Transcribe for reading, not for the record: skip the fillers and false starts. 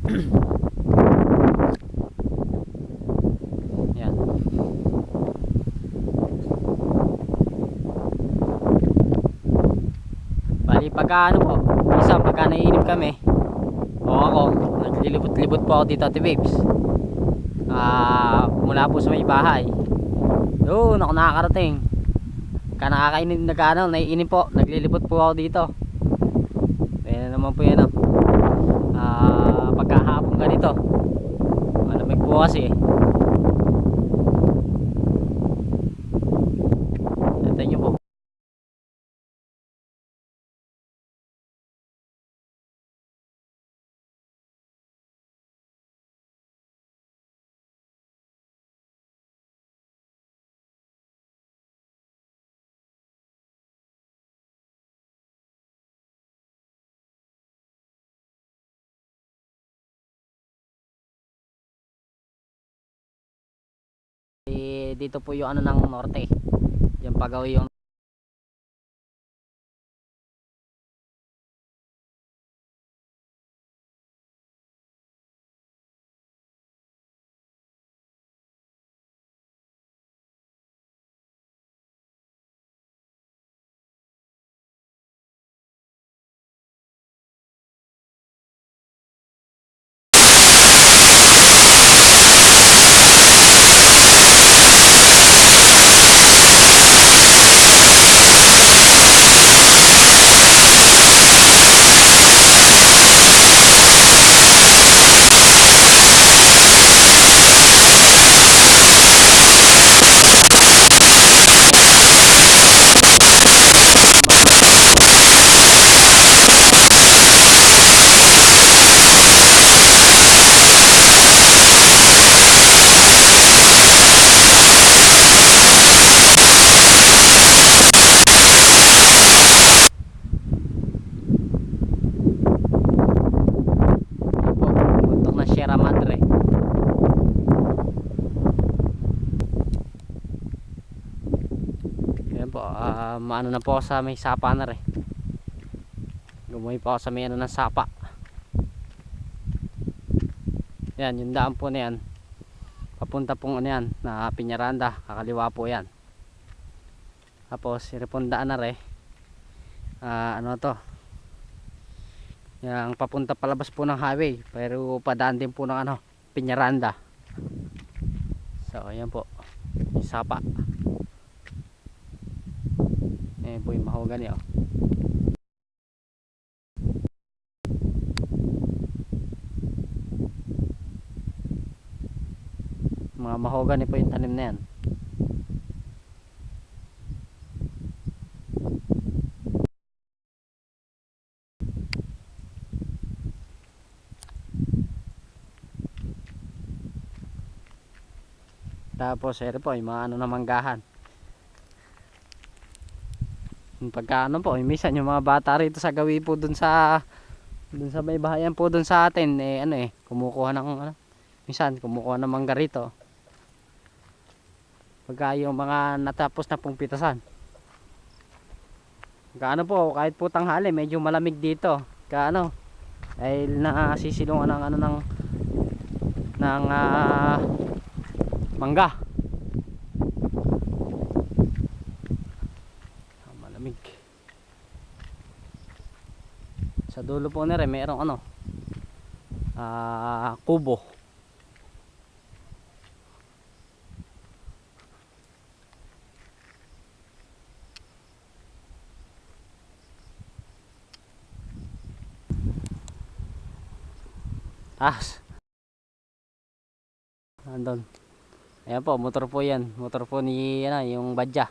Yan. Bali pagka ano po, minsan pagka naiinip kami o ako, naglilibot-libot po ako dito, Ate Babes. Mula po sa may bahay doon ako nakakarating. Pagka nakakainip, naiinip po, naglilibot po ako dito. Ayan naman po yan, pagkahapon ganito malamig po kasi. Natin nyo po. Dito po yung ano ng norte, yung pagawi yung Sierra Madre. Ayan po, ano na po sa may sapa na rin. Gumuhi po ako sa may ano ng sapa. Yan, yung daan po na yan, papunta pong ano yan, na Peñaranda, kakaliwa po yan. Tapos sinipundaan na rin, ano to, yung papunta palabas po ng highway, pero padaan din po ng ano, Peñaranda. So ayan po yung sapa. Ayan po yung mahogany, oh. Mga mahogany po yung tanim na yan. Tapos ito po yung mga ano na manggahan. Pagka ano po, minsan yung mga bata rito sa gawi po dun sa may bahayan po dun sa atin, kumukuha ng ano, minsan kumukuha ng mangga rito. Pagka yung mga natapos na pong pitasan. Pagka ano po, kahit po tanghali medyo malamig dito. Pagka ano, dahil nasisilungan ng ano ng mangga. Malamig. Sa dulo po na rin mayroong ano, kubo. Andun. Ayan po, motor po yan. Motor po ni ano, yung Badya.